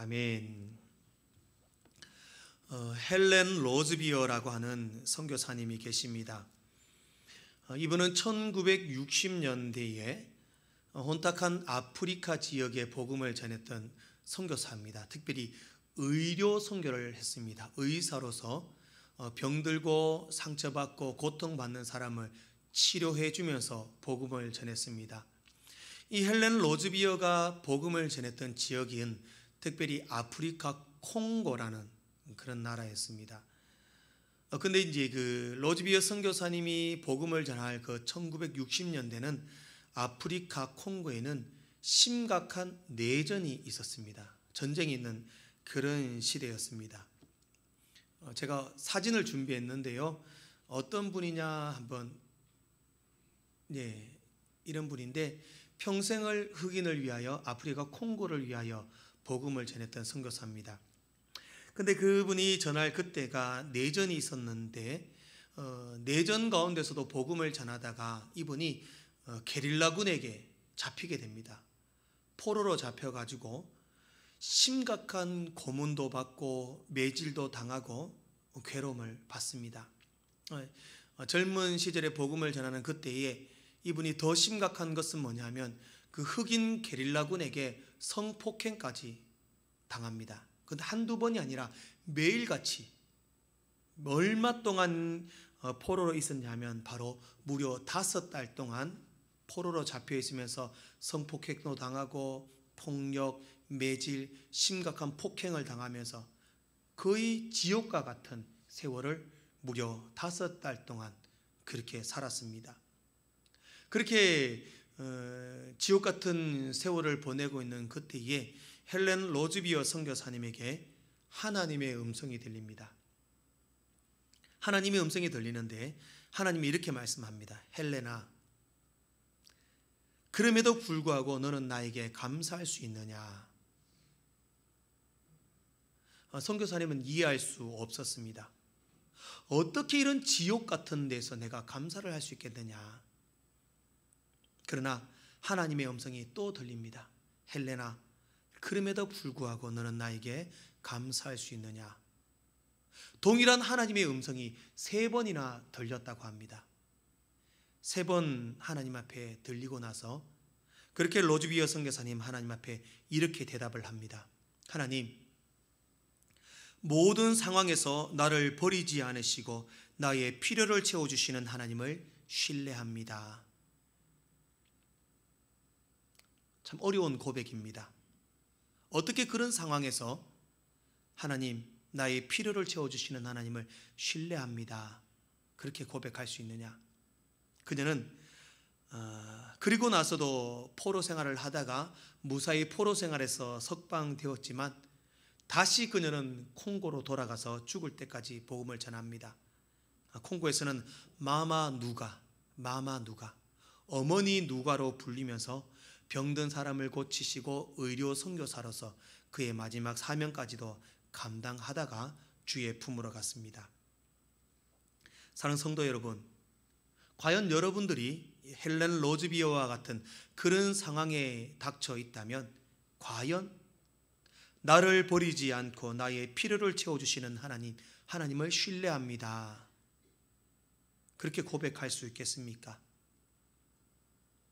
아멘. 헬렌 로즈비어라고 하는 선교사님이 계십니다. 이분은 1960년대에 혼탁한 아프리카 지역에 복음을 전했던 선교사입니다. 특별히 의료 선교를 했습니다. 의사로서 병들고 상처받고 고통받는 사람을 치료해 주면서 복음을 전했습니다. 이 헬렌 로즈비어가 복음을 전했던 지역인 특별히 아프리카 콩고라는 그런 나라였습니다. 근데 이제 그 로즈비어 선교사님이 복음을 전할 그 1960년대는 아프리카 콩고에는 심각한 내전이 있었습니다. 전쟁이 있는 그런 시대였습니다. 제가 사진을 준비했는데요. 어떤 분이냐 한번 이런 분인데 평생을 흑인을 위하여 아프리카 콩고를 위하여 복음을 전했던 선교사입니다. 근데 그분이 전할 그때가 내전이 있었는데 내전 가운데서도 복음을 전하다가 이분이 게릴라군에게 잡히게 됩니다. 포로로 잡혀가지고 심각한 고문도 받고 매질도 당하고 괴로움을 받습니다. 젊은 시절에 복음을 전하는 그때에 이분이 더 심각한 것은 뭐냐면 그 흑인 게릴라군에게 성폭행까지 당합니다. 근데 한두 번이 아니라 매일같이 얼마 동안 포로로 있었냐면 바로 무려 5달 동안 포로로 잡혀 있으면서 성폭행도 당하고 폭력, 매질, 심각한 폭행을 당하면서 거의 지옥과 같은 세월을 무려 5달 동안 그렇게 살았습니다. 그렇게 지옥 같은 세월을 보내고 있는 그때에 헬렌 로즈비어 선교사님에게 하나님의 음성이 들립니다. 하나님의 음성이 들리는데 하나님이 이렇게 말씀합니다. 헬렌아, 그럼에도 불구하고 너는 나에게 감사할 수 있느냐? 선교사님은 이해할 수 없었습니다. 어떻게 이런 지옥 같은 데서 내가 감사를 할 수 있겠느냐? 그러나 하나님의 음성이 또 들립니다. 헬렌아, 그럼에도 불구하고 너는 나에게 감사할 수 있느냐? 동일한 하나님의 음성이 3번이나 들렸다고 합니다. 3번 하나님 앞에 들리고 나서 그렇게 로즈비어 선교사님 하나님 앞에 이렇게 대답을 합니다. 하나님, 모든 상황에서 나를 버리지 않으시고 나의 필요를 채워주시는 하나님을 신뢰합니다. 참 어려운 고백입니다. 어떻게 그런 상황에서 하나님, 나의 필요를 채워주시는 하나님을 신뢰합니다. 그렇게 고백할 수 있느냐? 그녀는 그리고 나서도 포로 생활을 하다가 무사히 포로 생활에서 석방되었지만 다시 그녀는 콩고로 돌아가서 죽을 때까지 복음을 전합니다. 콩고에서는 마마 누가, 어머니 누가로 불리면서 병든 사람을 고치시고 의료 선교사로서 그의 마지막 사명까지도 감당하다가 주의 품으로 갔습니다. 사랑하는 성도 여러분, 과연 여러분들이 헬렌 로즈비어와 같은 그런 상황에 닥쳐 있다면 과연 나를 버리지 않고 나의 필요를 채워주시는 하나님을 신뢰합니다. 그렇게 고백할 수 있겠습니까?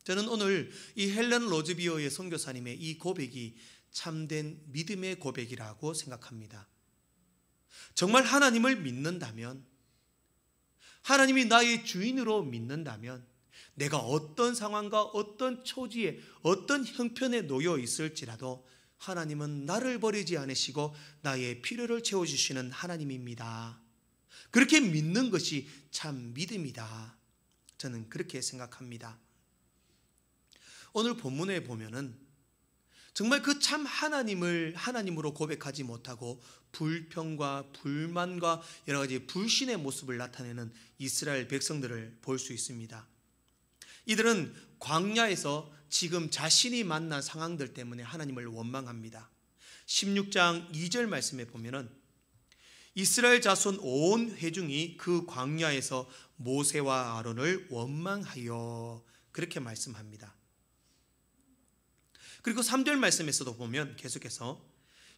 저는 오늘 이 헬렌 로즈비어의 선교사님의 이 고백이 참된 믿음의 고백이라고 생각합니다. 정말 하나님을 믿는다면, 하나님이 나의 주인으로 믿는다면 내가 어떤 상황과 어떤 처지에 어떤 형편에 놓여 있을지라도 하나님은 나를 버리지 않으시고 나의 필요를 채워주시는 하나님입니다. 그렇게 믿는 것이 참 믿음이다. 저는 그렇게 생각합니다. 오늘 본문에 보면은 정말 그 참 하나님을 하나님으로 고백하지 못하고 불평과 불만과 여러 가지 불신의 모습을 나타내는 이스라엘 백성들을 볼 수 있습니다. 이들은 광야에서 지금 자신이 만난 상황들 때문에 하나님을 원망합니다. 16장 2절 말씀에 보면은 이스라엘 자손 온 회중이 그 광야에서 모세와 아론을 원망하여 그렇게 말씀합니다. 그리고 3절 말씀에서도 보면 계속해서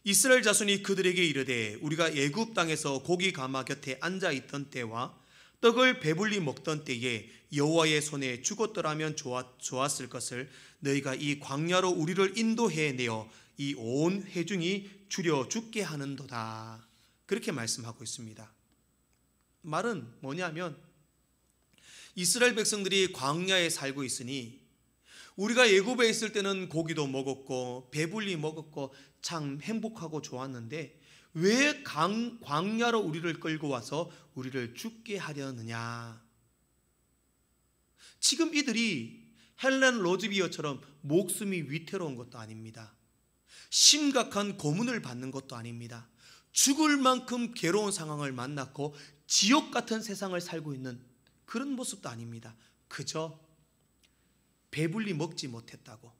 이스라엘 자손이 그들에게 이르되 우리가 애굽 땅에서 고기 가마 곁에 앉아 있던 때와 떡을 배불리 먹던 때에 여호와의 손에 죽었더라면 좋았을 것을 너희가 이 광야로 우리를 인도해 내어 이 온 회중이 줄여 죽게 하는도다. 그렇게 말씀하고 있습니다. 말은 뭐냐면 이스라엘 백성들이 광야에 살고 있으니 우리가 애굽에 있을 때는 고기도 먹었고 배불리 먹었고 참 행복하고 좋았는데 왜 광야로 우리를 끌고 와서 우리를 죽게 하려느냐. 지금 이들이 헬렌 로즈비어처럼 목숨이 위태로운 것도 아닙니다. 심각한 고문을 받는 것도 아닙니다. 죽을 만큼 괴로운 상황을 만났고 지옥 같은 세상을 살고 있는 그런 모습도 아닙니다. 그저 배불리 먹지 못했다고,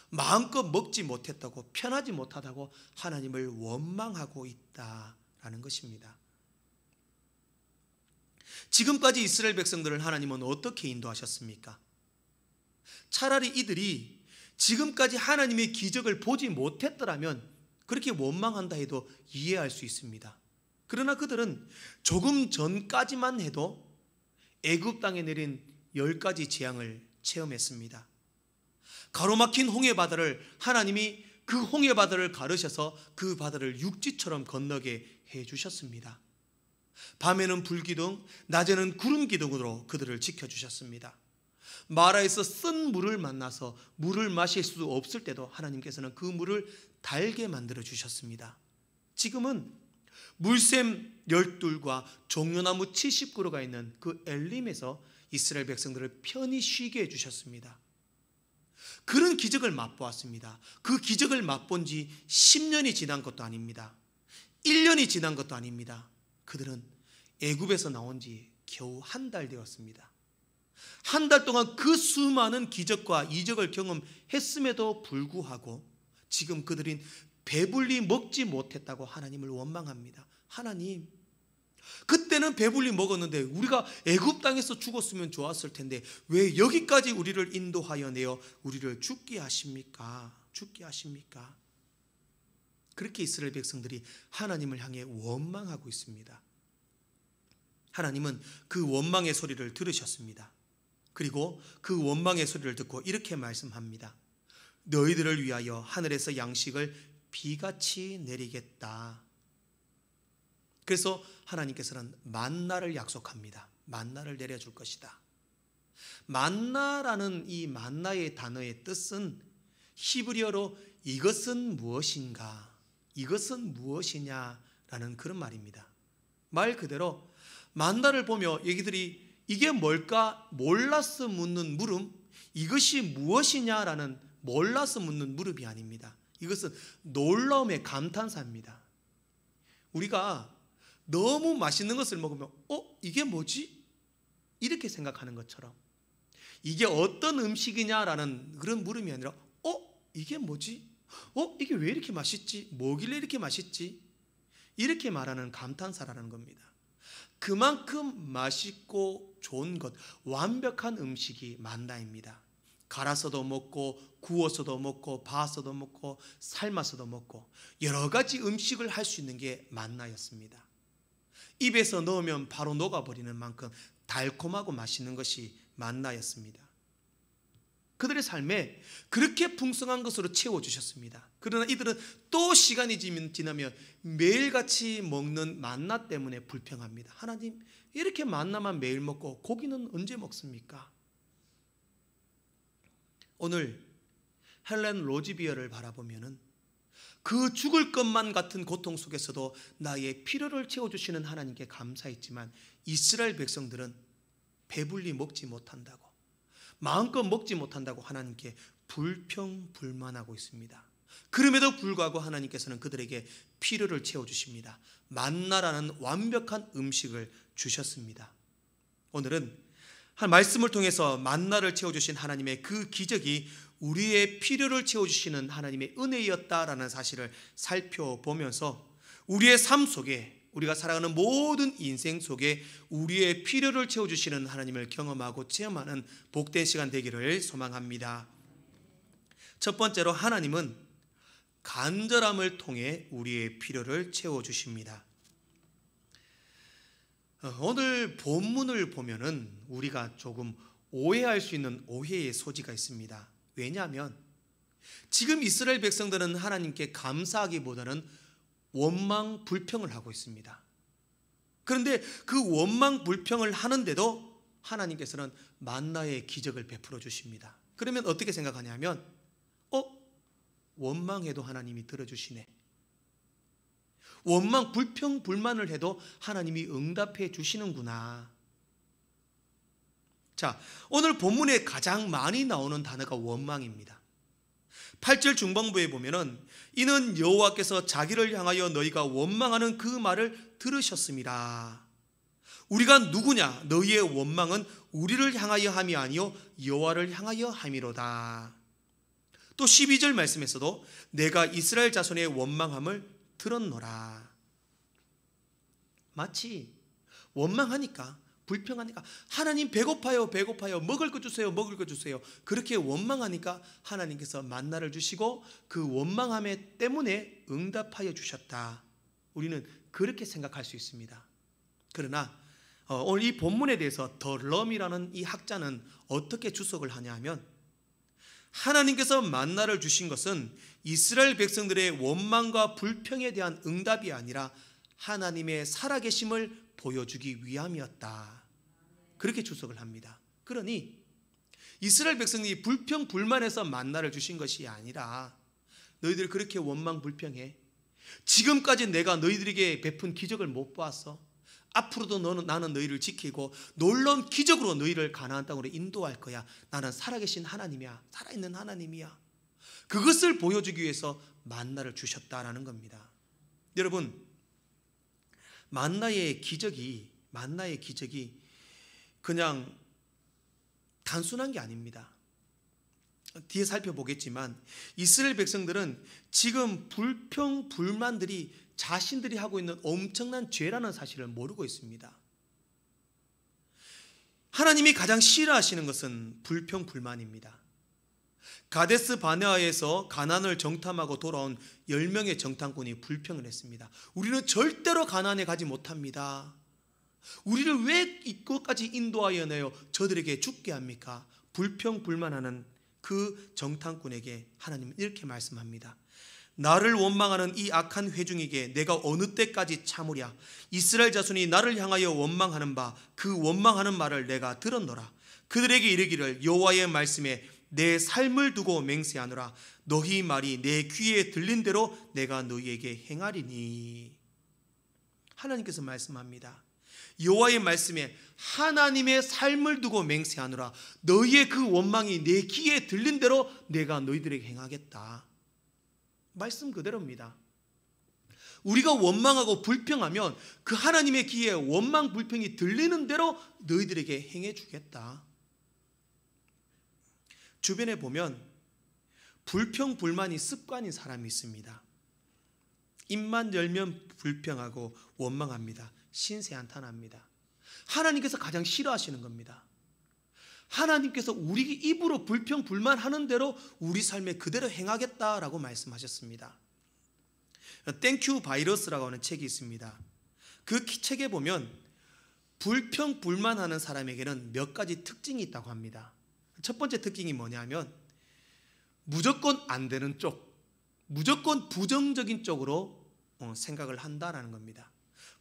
마음껏 먹지 못했다고, 편하지 못하다고 하나님을 원망하고 있다라는 것입니다. 지금까지 이스라엘 백성들을 하나님은 어떻게 인도하셨습니까? 차라리 이들이 지금까지 하나님의 기적을 보지 못했더라면 그렇게 원망한다 해도 이해할 수 있습니다. 그러나 그들은 조금 전까지만 해도 애굽 땅에 내린 10가지 재앙을 체험했습니다. 가로막힌 홍해바다를 하나님이 그 홍해바다를 가르셔서 그 바다를 육지처럼 건너게 해주셨습니다. 밤에는 불기둥, 낮에는 구름기둥으로 그들을 지켜주셨습니다. 마라에서 쓴 물을 만나서 물을 마실 수 없을 때도 하나님께서는 그 물을 달게 만들어 주셨습니다. 지금은 물샘 12과 종려나무 70그루가 있는 그 엘림에서 이스라엘 백성들을 편히 쉬게 해주셨습니다. 그런 기적을 맛보았습니다. 그 기적을 맛본 지 10년이 지난 것도 아닙니다. 1년이 지난 것도 아닙니다. 그들은 애굽에서 나온 지 겨우 한 달 되었습니다. 한 달 동안 그 수많은 기적과 이적을 경험했음에도 불구하고 지금 그들은 배불리 먹지 못했다고 하나님을 원망합니다. 하나님, 그때는 배불리 먹었는데 우리가 애굽 땅에서 죽었으면 좋았을 텐데 왜 여기까지 우리를 인도하여 내어 우리를 죽게 하십니까? 죽게 하십니까? 그렇게 이스라엘 백성들이 하나님을 향해 원망하고 있습니다. 하나님은 그 원망의 소리를 들으셨습니다. 그리고 그 원망의 소리를 듣고 이렇게 말씀합니다. 너희들을 위하여 하늘에서 양식을 비같이 내리겠다. 그래서 하나님께서는 만나를 약속합니다. 만나를 내려줄 것이다. 만나라는 이 만나의 단어의 뜻은 히브리어로 이것은 무엇인가, 이것은 무엇이냐라는 그런 말입니다. 말 그대로 만나를 보며 얘기들이 이게 뭘까 몰라서 묻는 물음, 이것이 무엇이냐라는 몰라서 묻는 물음이 아닙니다. 이것은 놀라움의 감탄사입니다. 우리가 너무 맛있는 것을 먹으면 이게 뭐지? 이렇게 생각하는 것처럼 이게 어떤 음식이냐라는 그런 물음이 아니라 이게 뭐지? 이게 왜 이렇게 맛있지? 뭐길래 이렇게 맛있지? 이렇게 말하는 감탄사라는 겁니다. 그만큼 맛있고 좋은 것, 완벽한 음식이 만나입니다. 갈아서도 먹고 구워서도 먹고 봐서도 먹고 삶아서도 먹고 여러 가지 음식을 할 수 있는 게 만나였습니다. 입에서 넣으면 바로 녹아버리는 만큼 달콤하고 맛있는 것이 만나였습니다. 그들의 삶에 그렇게 풍성한 것으로 채워주셨습니다. 그러나 이들은 또 시간이 지나면 매일같이 먹는 만나 때문에 불평합니다. 하나님, 이렇게 만나만 매일 먹고 고기는 언제 먹습니까? 오늘 헬렌 로즈비어를 바라보면은 그 죽을 것만 같은 고통 속에서도 나의 필요를 채워주시는 하나님께 감사했지만 이스라엘 백성들은 배불리 먹지 못한다고, 마음껏 먹지 못한다고 하나님께 불평불만하고 있습니다. 그럼에도 불구하고 하나님께서는 그들에게 필요를 채워주십니다. 만나라는 완벽한 음식을 주셨습니다. 오늘은 한 말씀을 통해서 만나를 채워주신 하나님의 그 기적이 우리의 필요를 채워주시는 하나님의 은혜였다라는 사실을 살펴보면서 우리의 삶 속에, 우리가 살아가는 모든 인생 속에 우리의 필요를 채워주시는 하나님을 경험하고 체험하는 복된 시간 되기를 소망합니다. 첫 번째로 하나님은 간절함을 통해 우리의 필요를 채워주십니다. 오늘 본문을 보면은 우리가 조금 오해할 수 있는 오해의 소지가 있습니다. 왜냐하면 지금 이스라엘 백성들은 하나님께 감사하기보다는 원망 불평을 하고 있습니다. 그런데 그 원망 불평을 하는데도 하나님께서는 만나의 기적을 베풀어 주십니다. 그러면 어떻게 생각하냐면 원망해도 하나님이 들어주시네. 원망 불평 불만을 해도 하나님이 응답해 주시는구나. 자, 오늘 본문에 가장 많이 나오는 단어가 원망입니다. 8절 중반부에 보면은 이는 여호와께서 자기를 향하여 너희가 원망하는 그 말을 들으셨습니다. 우리가 누구냐? 너희의 원망은 우리를 향하여 함이 아니요 여호와를 향하여 함이로다. 또 12절 말씀에서도 내가 이스라엘 자손의 원망함을 들었노라. 마치 원망하니까 불평하니까 하나님 배고파요 먹을 것 주세요 그렇게 원망하니까 하나님께서 만나를 주시고 그 원망함에 때문에 응답하여 주셨다. 우리는 그렇게 생각할 수 있습니다. 그러나 오늘 이 본문에 대해서 더 럼이라는 이 학자는 어떻게 주석을 하냐 하면 하나님께서 만나를 주신 것은 이스라엘 백성들의 원망과 불평에 대한 응답이 아니라 하나님의 살아계심을 보여주기 위함이었다. 그렇게 주석을 합니다. 그러니 이스라엘 백성이 불평 불만해서 만나를 주신 것이 아니라 너희들 그렇게 원망 불평해. 지금까지 내가 너희들에게 베푼 기적을 못 보았어. 앞으로도 나는 너희를 지키고 놀라운 기적으로 너희를 가나안 땅으로 인도할 거야. 나는 살아계신 하나님이야. 살아있는 하나님이야. 그것을 보여주기 위해서 만나를 주셨다라는 겁니다. 여러분, 만나의 기적이 그냥 단순한 게 아닙니다. 뒤에 살펴보겠지만 이스라엘 백성들은 지금 불평 불만들이 자신들이 하고 있는 엄청난 죄라는 사실을 모르고 있습니다. 하나님이 가장 싫어하시는 것은 불평 불만입니다. 가데스 바네아에서 가나안을 정탐하고 돌아온 10명의 정탐꾼이 불평을 했습니다. 우리는 절대로 가나안에 가지 못합니다. 우리를 왜 이곳까지 인도하여 내어 저들에게 죽게 합니까? 불평 불만하는 그 정탐꾼에게 하나님은 이렇게 말씀합니다. 나를 원망하는 이 악한 회중에게 내가 어느 때까지 참으랴. 이스라엘 자손이 나를 향하여 원망하는 바 그 원망하는 말을 내가 들었노라. 그들에게 이르기를 여호와의 말씀에 내 삶을 두고 맹세하노라. 너희 말이 내 귀에 들린 대로 내가 너희에게 행하리니. 하나님께서 말씀합니다. 여호와의 말씀에 하나님의 삶을 두고 맹세하노라. 너희의 그 원망이 내 귀에 들린 대로 내가 너희들에게 행하겠다. 말씀 그대로입니다. 우리가 원망하고 불평하면 그 하나님의 귀에 원망 불평이 들리는 대로 너희들에게 행해 주겠다. 주변에 보면 불평 불만이 습관인 사람이 있습니다. 입만 열면 불평하고 원망합니다. 신세 한탄합니다. 하나님께서 가장 싫어하시는 겁니다. 하나님께서 우리 입으로 불평 불만하는 대로 우리 삶에 그대로 행하겠다라고 말씀하셨습니다. 땡큐 바이러스라고 하는 책이 있습니다. 그 책에 보면 불평 불만하는 사람에게는 몇 가지 특징이 있다고 합니다. 첫 번째 특징이 뭐냐면 무조건 안 되는 쪽, 무조건 부정적인 쪽으로 생각을 한다라는 겁니다.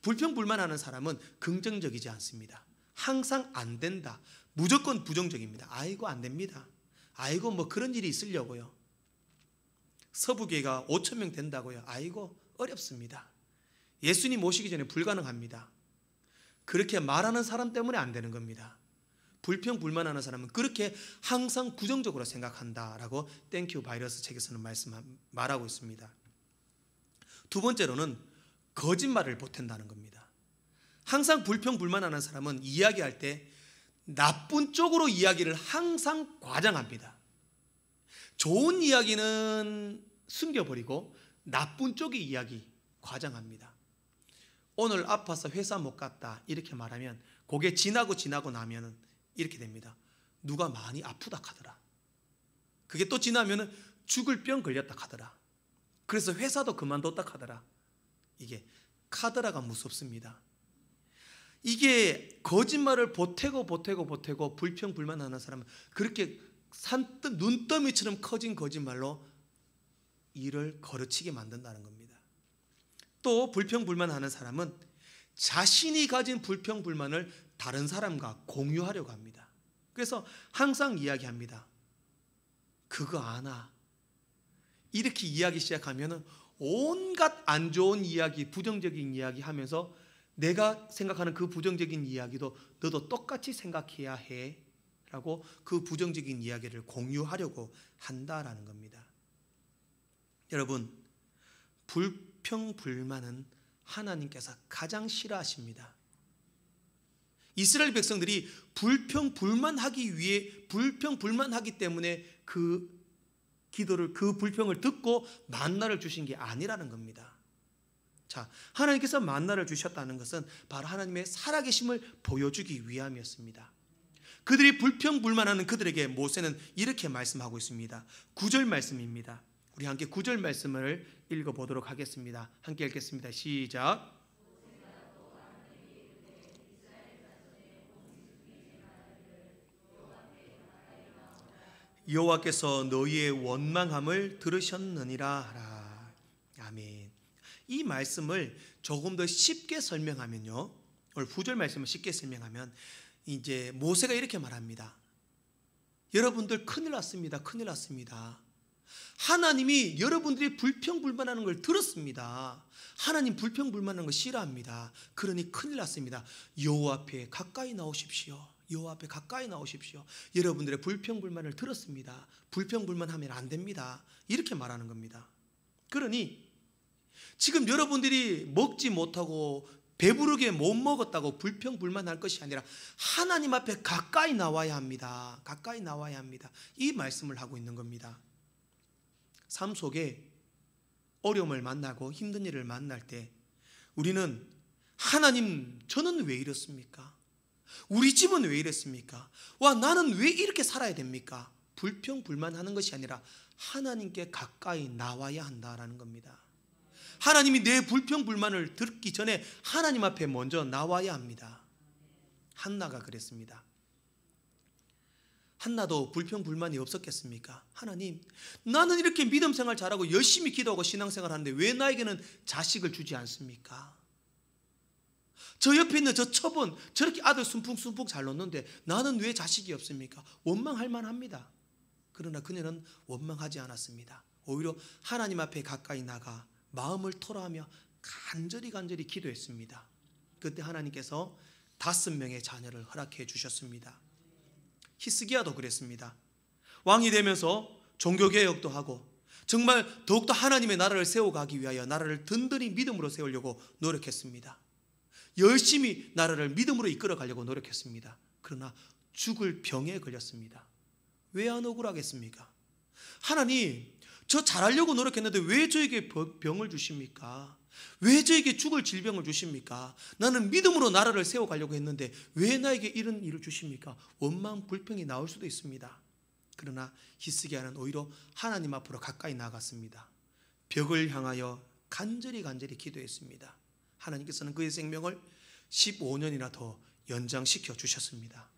불평 불만하는 사람은 긍정적이지 않습니다. 항상 안 된다. 무조건 부정적입니다. 아이고 안 됩니다. 아이고 뭐 그런 일이 있으려고요. 서부교회가 5,000명 된다고요. 아이고 어렵습니다. 예수님 오시기 전에 불가능합니다. 그렇게 말하는 사람 때문에 안 되는 겁니다. 불평 불만하는 사람은 그렇게 항상 부정적으로 생각한다라고 땡큐 바이러스 책에서는 말하고 있습니다. 두 번째로는 거짓말을 보탠다는 겁니다. 항상 불평 불만하는 사람은 이야기할 때 나쁜 쪽으로 이야기를 항상 과장합니다. 좋은 이야기는 숨겨버리고 나쁜 쪽의 이야기 과장합니다. 오늘 아파서 회사 못 갔다 이렇게 말하면 그게 지나고 나면 이렇게 됩니다. 누가 많이 아프다 하더라. 그게 또 지나면 죽을 병 걸렸다 하더라. 그래서 회사도 그만뒀다 하더라. 이게 카더라가 무섭습니다. 이게 거짓말을 보태고 불평불만하는 사람은 그렇게 산뜻 눈더미처럼 커진 거짓말로 일을 거르치게 만든다는 겁니다. 또 불평불만하는 사람은 자신이 가진 불평불만을 다른 사람과 공유하려고 합니다. 그래서 항상 이야기합니다. 그거 아나? 이렇게 이야기 시작하면 온갖 안 좋은 이야기, 부정적인 이야기 하면서 내가 생각하는 그 부정적인 이야기도 너도 똑같이 생각해야 해 라고 그 부정적인 이야기를 공유하려고 한다라는 겁니다. 여러분, 불평불만은 하나님께서 가장 싫어하십니다. 이스라엘 백성들이 불평불만하기 때문에 그 기도를, 그 불평을 듣고 만나를 주신 게 아니라는 겁니다. 자, 하나님께서 만나를 주셨다는 것은 바로 하나님의 살아계심을 보여주기 위함이었습니다. 그들이 불평불만하는 그들에게 모세는 이렇게 말씀하고 있습니다. 9절 말씀입니다. 우리 함께 9절 말씀을 읽어보도록 하겠습니다. 함께 읽겠습니다. 시작. 여호와께서 너희의 원망함을 들으셨느니라 하라. 아멘. 이 말씀을 조금 더 쉽게 설명하면요, 오늘 9절 말씀을 쉽게 설명하면 이제 모세가 이렇게 말합니다. 여러분들 큰일 났습니다. 큰일 났습니다. 하나님이 여러분들이 불평불만하는 걸 들었습니다. 하나님 불평불만하는 거 싫어합니다. 그러니 큰일 났습니다. 여호와 앞에 가까이 나오십시오. 여호와 앞에 가까이 나오십시오. 여러분들의 불평불만을 들었습니다. 불평불만하면 안 됩니다. 이렇게 말하는 겁니다. 그러니 지금 여러분들이 먹지 못하고 배부르게 못 먹었다고 불평불만할 것이 아니라 하나님 앞에 가까이 나와야 합니다. 가까이 나와야 합니다. 이 말씀을 하고 있는 겁니다. 삶 속에 어려움을 만나고 힘든 일을 만날 때 우리는 하나님, 저는 왜 이렇습니까? 우리 집은 왜 이랬습니까? 와, 나는 왜 이렇게 살아야 됩니까? 불평불만하는 것이 아니라 하나님께 가까이 나와야 한다라는 겁니다. 하나님이 내 불평불만을 듣기 전에 하나님 앞에 먼저 나와야 합니다. 한나가 그랬습니다. 한나도 불평불만이 없었겠습니까? 하나님, 나는 이렇게 믿음 생활 잘하고 열심히 기도하고 신앙생활 하는데 왜 나에게는 자식을 주지 않습니까? 저 옆에 있는 저 첩은 저렇게 아들 순풍순풍 잘 놓는데 나는 왜 자식이 없습니까? 원망할 만합니다. 그러나 그녀는 원망하지 않았습니다. 오히려 하나님 앞에 가까이 나가 마음을 토로하며 간절히 기도했습니다. 그때 하나님께서 5명의 자녀를 허락해 주셨습니다. 히스기야도 그랬습니다. 왕이 되면서 종교개혁도 하고 정말 더욱더 하나님의 나라를 세워가기 위하여 나라를 든든히 믿음으로 세우려고 노력했습니다. 열심히 나라를 믿음으로 이끌어가려고 노력했습니다. 그러나 죽을 병에 걸렸습니다. 왜 안 억울하겠습니까? 하나님, 저 잘하려고 노력했는데 왜 저에게 병을 주십니까? 왜 저에게 죽을 질병을 주십니까? 나는 믿음으로 나라를 세워가려고 했는데 왜 나에게 이런 일을 주십니까? 원망, 불평이 나올 수도 있습니다. 그러나 히스기야는 오히려 하나님 앞으로 가까이 나갔습니다. 벽을 향하여 간절히 기도했습니다. 하나님께서는 그의 생명을 15년이나 더 연장시켜 주셨습니다.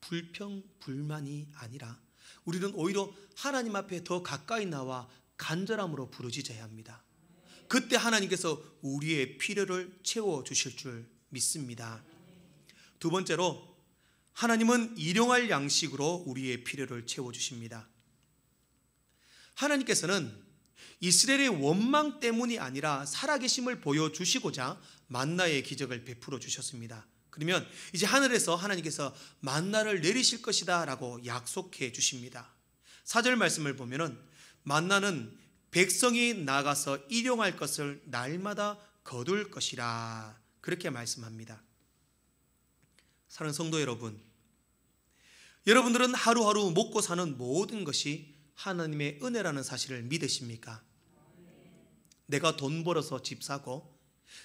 불평, 불만이 아니라 우리는 오히려 하나님 앞에 더 가까이 나와 간절함으로 부르짖어야 합니다. 그때 하나님께서 우리의 필요를 채워주실 줄 믿습니다. 두 번째로, 하나님은 일용할 양식으로 우리의 필요를 채워주십니다. 하나님께서는 이스라엘의 원망 때문이 아니라 살아계심을 보여주시고자 만나의 기적을 베풀어 주셨습니다. 그러면 이제 하늘에서 하나님께서 만나를 내리실 것이다 라고 약속해 주십니다. 4절 말씀을 보면은 만나는 백성이 나가서 일용할 것을 날마다 거둘 것이라 그렇게 말씀합니다. 사랑하는 성도 여러분, 여러분들은 하루하루 먹고 사는 모든 것이 하나님의 은혜라는 사실을 믿으십니까? 내가 돈 벌어서 집 사고,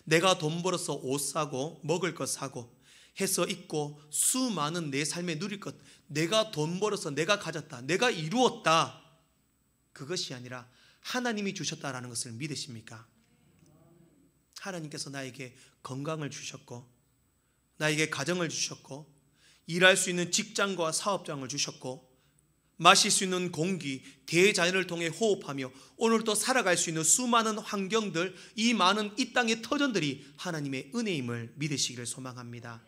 내가 돈 벌어서 옷 사고, 먹을 것 사고 해서 있고, 수많은 내 삶에 누릴 것, 내가 돈 벌어서 내가 가졌다, 내가 이루었다, 그것이 아니라 하나님이 주셨다라는 것을 믿으십니까? 하나님께서 나에게 건강을 주셨고, 나에게 가정을 주셨고, 일할 수 있는 직장과 사업장을 주셨고, 마실 수 있는 공기, 대자연을 통해 호흡하며 오늘도 살아갈 수 있는 수많은 환경들, 이 많은 이 땅의 터전들이 하나님의 은혜임을 믿으시기를 소망합니다.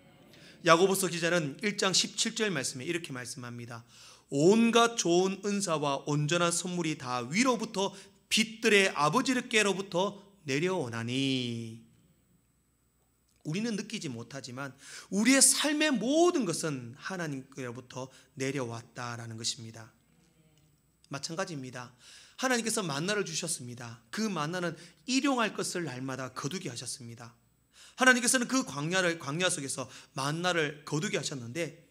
야고보서 기자는 1장 17절 말씀에 이렇게 말씀합니다. 온갖 좋은 은사와 온전한 선물이 다 위로부터 빛들의 아버지께로부터 내려오나니. 우리는 느끼지 못하지만 우리의 삶의 모든 것은 하나님께로부터 내려왔다라는 것입니다. 마찬가지입니다. 하나님께서 만나를 주셨습니다. 그 만나는 일용할 것을 날마다 거두게 하셨습니다. 하나님께서는 그 광야 속에서 만나를 거두게 하셨는데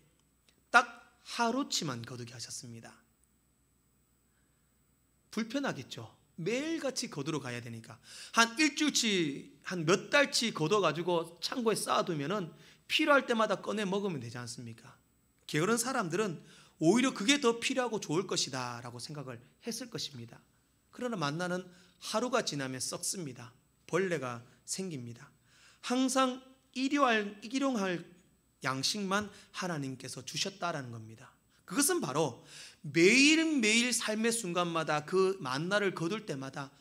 딱 하루치만 거두게 하셨습니다. 불편하겠죠. 매일같이 거두러 가야 되니까. 한 일주일치, 한 몇 달치 거둬가지고 창고에 쌓아두면은 필요할 때마다 꺼내 먹으면 되지 않습니까? 게으른 사람들은 오히려 그게 더 필요하고 좋을 것이다 라고 생각을 했을 것입니다. 그러나 만나는 하루가 지나면 썩습니다. 벌레가 생깁니다. 항상 일용할 양식만 하나님께서 주셨다라는 겁니다. 그것은 바로 매일매일 삶의 순간마다 그 만나를 거둘 때마다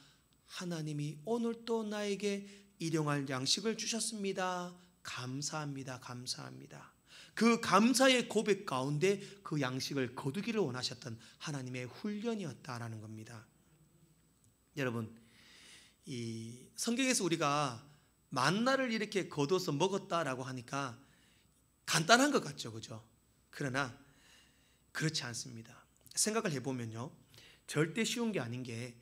하나님이 오늘 또 나에게 일용할 양식을 주셨습니다. 감사합니다. 감사합니다. 그 감사의 고백 가운데 그 양식을 거두기를 원하셨던 하나님의 훈련이었다라는 겁니다. 여러분, 이 성경에서 우리가 만나를 이렇게 거둬서 먹었다라고 하니까 간단한 것 같죠, 그죠? 그러나 그렇지 않습니다. 생각을 해보면요, 절대 쉬운 게 아닌 게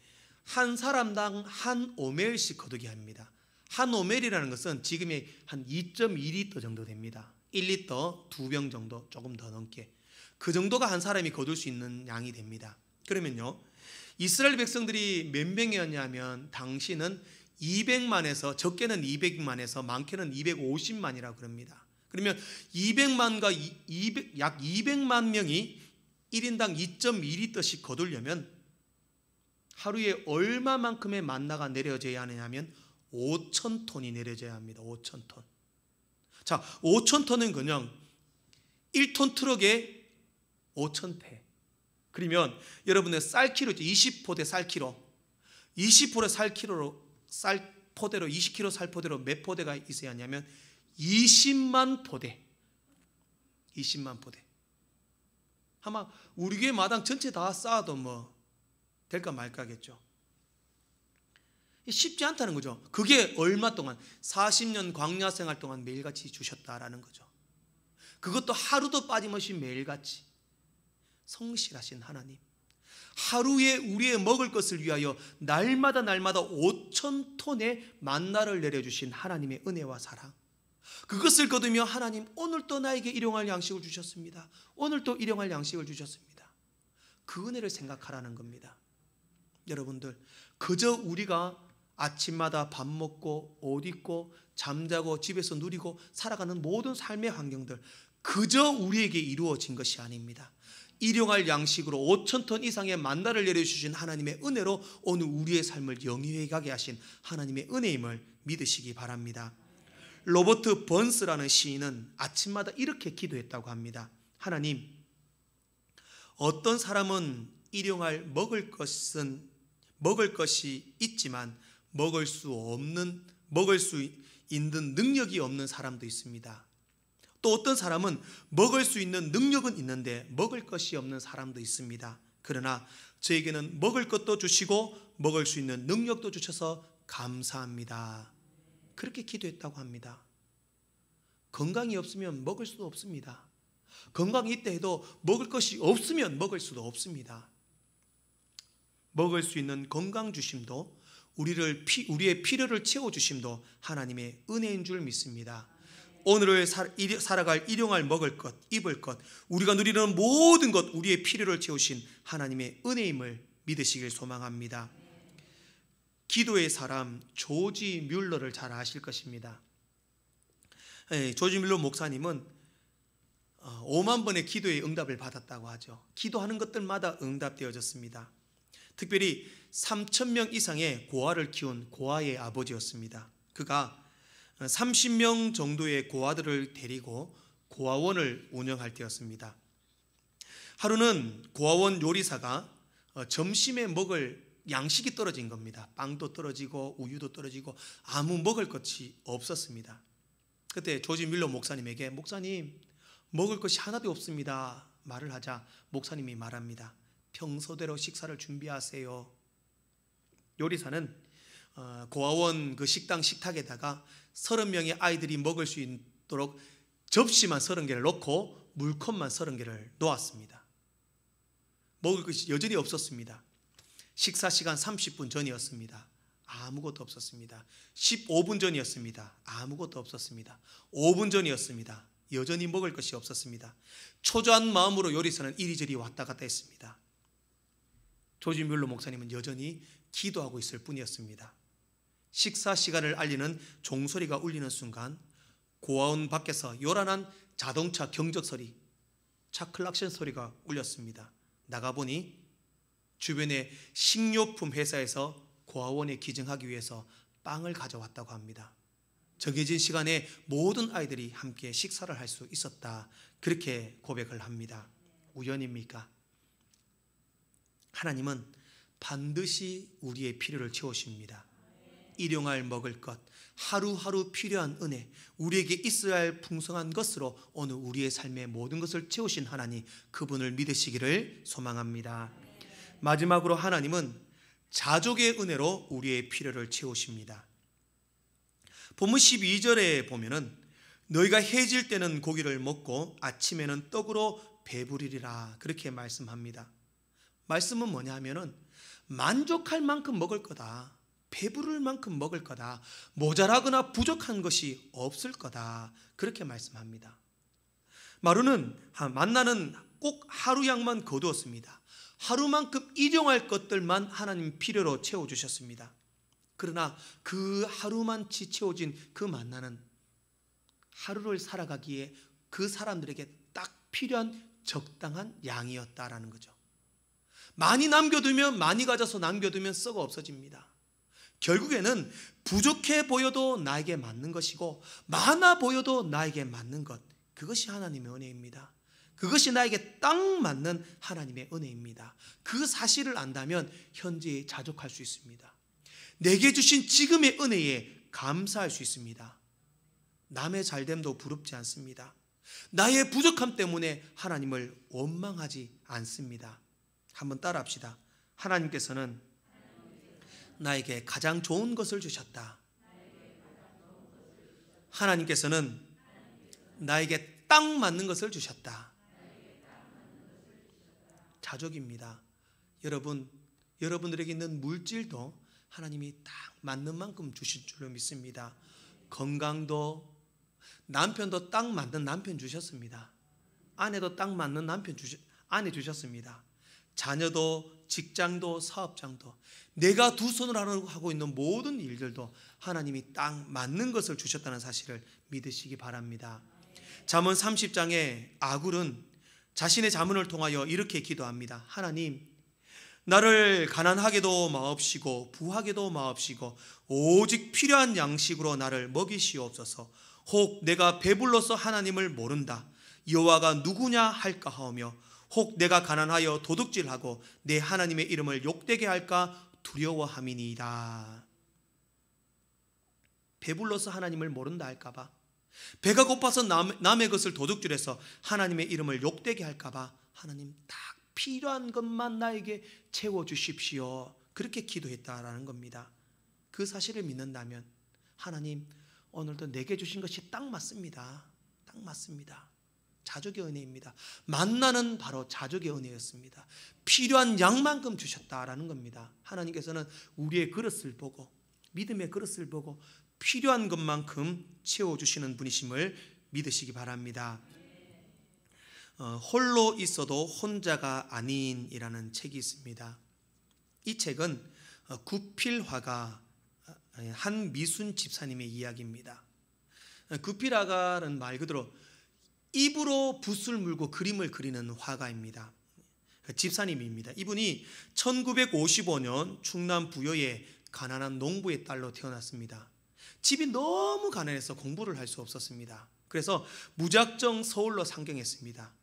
한 사람당 한 오멜씩 거두게 합니다. 한 오멜이라는 것은 지금의 한 2.2리터 정도 됩니다. 1리터 2병 정도, 조금 더 넘게. 그 정도가 한 사람이 거둘 수 있는 양이 됩니다. 그러면요, 이스라엘 백성들이 몇 명이었냐면 당시는 200만에서 적게는 200만에서 많게는 250만이라고 그럽니다. 그러면 200만과 약 200만 명이 1인당 2.2리터씩 거두려면 하루에 얼마만큼의 만나가 내려져야 하느냐면 5,000톤이 내려져야 합니다. 5,000톤. 자, 5,000톤은 그냥 1톤 트럭에 5,000태. 그러면 여러분의 쌀키로 20포대 쌀키로, 20포대 쌀키로로 쌀포대로 20kg 쌀포대로 몇 포대가 있어야 하냐면 20만 포대. 20만 포대. 아마 우리 교회 마당 전체 다 쌓아도 뭐 될까 말까겠죠. 쉽지 않다는 거죠. 그게 얼마 동안 40년 광야 생활 동안 매일같이 주셨다라는 거죠. 그것도 하루도 빠짐없이 매일같이. 성실하신 하나님, 하루에 우리의 먹을 것을 위하여 날마다 5,000톤의 만나를 내려주신 하나님의 은혜와 사랑, 그것을 거두며 하나님 오늘 또 나에게 일용할 양식을 주셨습니다. 오늘 또 일용할 양식을 주셨습니다. 그 은혜를 생각하라는 겁니다. 여러분들, 그저 우리가 아침마다 밥 먹고 옷 입고 잠자고 집에서 누리고 살아가는 모든 삶의 환경들, 그저 우리에게 이루어진 것이 아닙니다. 일용할 양식으로 5,000톤 이상의 만나를 내려주신 하나님의 은혜로 오늘 우리의 삶을 영위해 가게 하신 하나님의 은혜임을 믿으시기 바랍니다. 로버트 번스라는 시인은 아침마다 이렇게 기도했다고 합니다. 하나님, 어떤 사람은 일용할 먹을 것이 있지만 먹을 수 있는 능력이 없는 사람도 있습니다. 또 어떤 사람은 먹을 수 있는 능력은 있는데 먹을 것이 없는 사람도 있습니다. 그러나 저에게는 먹을 것도 주시고 먹을 수 있는 능력도 주셔서 감사합니다. 그렇게 기도했다고 합니다. 건강이 없으면 먹을 수도 없습니다. 건강이 있다 해도 먹을 것이 없으면 먹을 수도 없습니다. 먹을 수 있는 건강 주심도 우리의 필요를 채워주심도 하나님의 은혜인 줄 믿습니다. 오늘을 살아갈 일용할 먹을 것, 입을 것, 우리가 누리는 모든 것, 우리의 필요를 채우신 하나님의 은혜임을 믿으시길 소망합니다. 기도의 사람 조지 뮬러를 잘 아실 것입니다. 조지 뮬러 목사님은 5만 번의 기도의 응답을 받았다고 하죠. 기도하는 것들마다 응답되어졌습니다. 특별히 3,000명 이상의 고아를 키운 고아의 아버지였습니다. 그가 30명 정도의 고아들을 데리고 고아원을 운영할 때였습니다. 하루는 고아원 요리사가 점심에 먹을 양식이 떨어진 겁니다. 빵도 떨어지고 우유도 떨어지고 아무 먹을 것이 없었습니다. 그때 조지 밀러 목사님에게 목사님 먹을 것이 하나도 없습니다 말을 하자 목사님이 말합니다. 평소대로 식사를 준비하세요. 요리사는 고아원 그 식당 식탁에다가 30명의 아이들이 먹을 수 있도록 접시만 30개를 놓고 물컵만 30개를 놓았습니다. 먹을 것이 여전히 없었습니다. 식사 시간 30분 전이었습니다. 아무것도 없었습니다. 15분 전이었습니다. 아무것도 없었습니다. 5분 전이었습니다. 여전히 먹을 것이 없었습니다. 초조한 마음으로 요리사는 이리저리 왔다 갔다 했습니다. 조지 뮬러 목사님은 여전히 기도하고 있을 뿐이었습니다. 식사 시간을 알리는 종소리가 울리는 순간 고아원 밖에서 요란한 자동차 경적 소리, 차 클락션 소리가 울렸습니다. 나가보니 주변의 식료품 회사에서 고아원에 기증하기 위해서 빵을 가져왔다고 합니다. 정해진 시간에 모든 아이들이 함께 식사를 할 수 있었다. 그렇게 고백을 합니다. 우연입니까? 하나님은 반드시 우리의 필요를 채우십니다. 일용할 먹을 것, 하루하루 필요한 은혜, 우리에게 있어야 할 풍성한 것으로 오늘 우리의 삶의 모든 것을 채우신 하나님, 그분을 믿으시기를 소망합니다. 마지막으로 하나님은 자족의 은혜로 우리의 필요를 채우십니다. 본문 12절에 보면은 너희가 해질 때는 고기를 먹고 아침에는 떡으로 배부리리라 그렇게 말씀합니다. 말씀은 뭐냐 하면은 만족할 만큼 먹을 거다. 배부를 만큼 먹을 거다. 모자라거나 부족한 것이 없을 거다. 그렇게 말씀합니다. 마루는 만나는 꼭 하루 양만 거두었습니다. 하루만큼 일용할 것들만 하나님 필요로 채워주셨습니다. 그러나 그 하루만치 채워진 그 만나는 하루를 살아가기에 그 사람들에게 딱 필요한 적당한 양이었다라는 거죠. 많이 남겨두면 많이 가져서 남겨두면 썩어 없어집니다. 결국에는 부족해 보여도 나에게 맞는 것이고 많아 보여도 나에게 맞는 것, 그것이 하나님의 은혜입니다. 그것이 나에게 딱 맞는 하나님의 은혜입니다. 그 사실을 안다면 현재에 자족할 수 있습니다. 내게 주신 지금의 은혜에 감사할 수 있습니다. 남의 잘됨도 부럽지 않습니다. 나의 부족함 때문에 하나님을 원망하지 않습니다. 한번 따라합시다. 하나님께서는 나에게 가장 좋은 것을 주셨다. 하나님께서는 나에게 딱 맞는 것을 주셨다. 자족입니다. 여러분들에게 있는 물질도 하나님이 딱 맞는 만큼 주실 줄로 믿습니다. 건강도, 남편도 딱 맞는 남편 주셨습니다. 아내도 딱 맞는 아내 주셨습니다. 자녀도, 직장도, 사업장도, 내가 두 손으로 하고 있는 모든 일들도 하나님이 딱 맞는 것을 주셨다는 사실을 믿으시기 바랍니다. 잠언 30장의 아굴은 자신의 자문을 통하여 이렇게 기도합니다. 하나님, 나를 가난하게도 마옵시고 부하게도 마옵시고 오직 필요한 양식으로 나를 먹이시옵소서. 혹 내가 배불러서 하나님을 모른다, 여호와가 누구냐 할까 하오며, 혹 내가 가난하여 도둑질하고 내 하나님의 이름을 욕되게 할까 두려워함이니이다. 배불러서 하나님을 모른다 할까봐, 배가 고파서 남의 것을 도둑질해서 하나님의 이름을 욕되게 할까봐 하나님 딱 필요한 것만 나에게 채워주십시오. 그렇게 기도했다라는 겁니다. 그 사실을 믿는다면 하나님 오늘도 내게 주신 것이 딱 맞습니다. 딱 맞습니다. 자족의 은혜입니다. 만나는 바로 자족의 은혜였습니다. 필요한 양만큼 주셨다라는 겁니다. 하나님께서는 우리의 그릇을 보고, 믿음의 그릇을 보고 필요한 것만큼 채워주시는 분이심을 믿으시기 바랍니다. 홀로 있어도 혼자가 아닌이라는 책이 있습니다. 이 책은 구필화가 한미순 집사님의 이야기입니다. 구필화가는 말 그대로 입으로 붓을 물고 그림을 그리는 화가입니다. 집사님입니다. 이분이 1955년 충남 부여의 가난한 농부의 딸로 태어났습니다. 집이 너무 가난해서 공부를 할 수 없었습니다. 그래서 무작정 서울로 상경했습니다.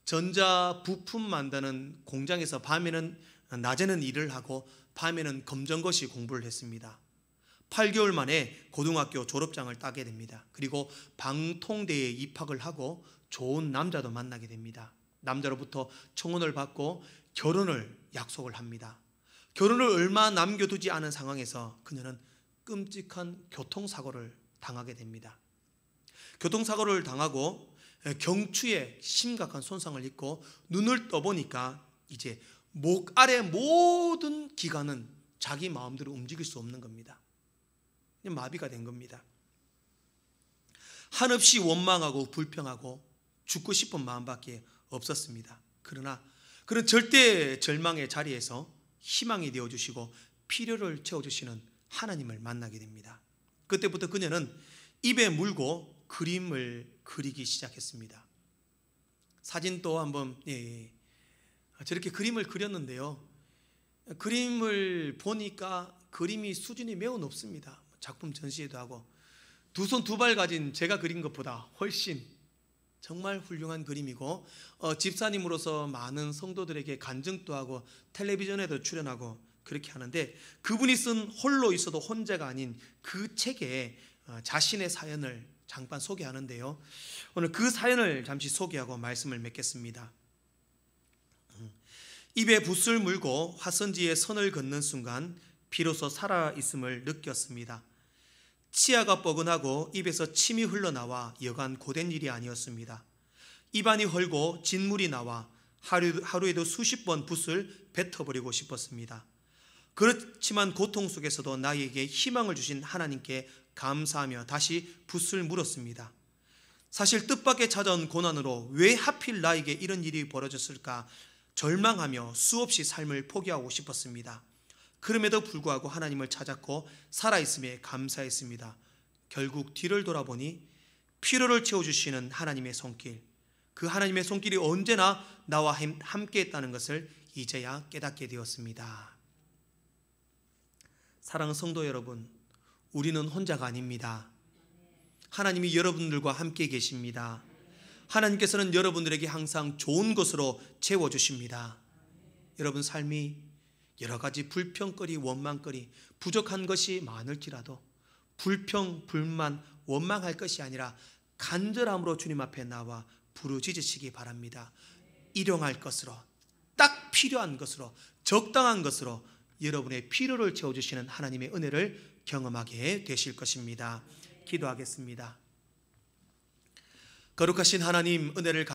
전자 부품 만드는 공장에서 낮에는 일을 하고 밤에는 검정고시 공부를 했습니다. 8개월 만에 고등학교 졸업장을 따게 됩니다. 그리고 방통대에 입학을 하고 좋은 남자도 만나게 됩니다. 남자로부터 청혼을 받고 결혼을 약속을 합니다. 결혼을 얼마 남겨두지 않은 상황에서 그녀는 끔찍한 교통사고를 당하게 됩니다. 교통사고를 당하고 경추에 심각한 손상을 입고 눈을 떠보니까 이제 목 아래 모든 기관은 자기 마음대로 움직일 수 없는 겁니다. 마비가 된 겁니다. 한없이 원망하고 불평하고 죽고 싶은 마음밖에 없었습니다. 그러나 그런 절대 절망의 자리에서 희망이 되어주시고 필요를 채워주시는 하나님을 만나게 됩니다. 그때부터 그녀는 입에 물고 그림을 그리기 시작했습니다. 사진도 한번 저렇게 그림을 그렸는데요. 그림을 보니까 그림이 수준이 매우 높습니다. 작품 전시회도 하고 두 손 두 발 가진 제가 그린 것보다 훨씬 정말 훌륭한 그림이고 집사님으로서 많은 성도들에게 간증도 하고 텔레비전에도 출연하고 그렇게 하는데 그분이 쓴 홀로 있어도 혼자가 아닌 그 책에 자신의 사연을 잠깐 소개하는데요. 오늘 그 사연을 잠시 소개하고 말씀을 맺겠습니다. 입에 붓을 물고 화선지에 선을 긋는 순간 비로소 살아있음을 느꼈습니다. 치아가 뻐근하고 입에서 침이 흘러나와 여간 고된 일이 아니었습니다. 입안이 헐고 진물이 나와 하루에도 수십 번 붓을 뱉어버리고 싶었습니다. 그렇지만 고통 속에서도 나에게 희망을 주신 하나님께 감사하며 다시 붓을 물었습니다. 사실 뜻밖의 찾아온 고난으로 왜 하필 나에게 이런 일이 벌어졌을까 절망하며 수없이 삶을 포기하고 싶었습니다. 그럼에도 불구하고 하나님을 찾았고 살아있음에 감사했습니다. 결국 뒤를 돌아보니 필요를 채워주시는 하나님의 손길, 그 하나님의 손길이 언제나 나와 함께 했다는 것을 이제야 깨닫게 되었습니다. 사랑하는 성도 여러분, 우리는 혼자가 아닙니다. 하나님이 여러분들과 함께 계십니다. 하나님께서는 여러분들에게 항상 좋은 것으로 채워주십니다. 여러분 삶이 여러 가지 불평거리, 원망거리, 부족한 것이 많을지라도 불평, 불만, 원망할 것이 아니라 간절함으로 주님 앞에 나와 부르짖으시기 바랍니다. 일용할 것으로, 딱 필요한 것으로, 적당한 것으로 여러분의 필요를 채워주시는 하나님의 은혜를 경험하게 되실 것입니다. 기도하겠습니다. 거룩하신 하나님, 은혜를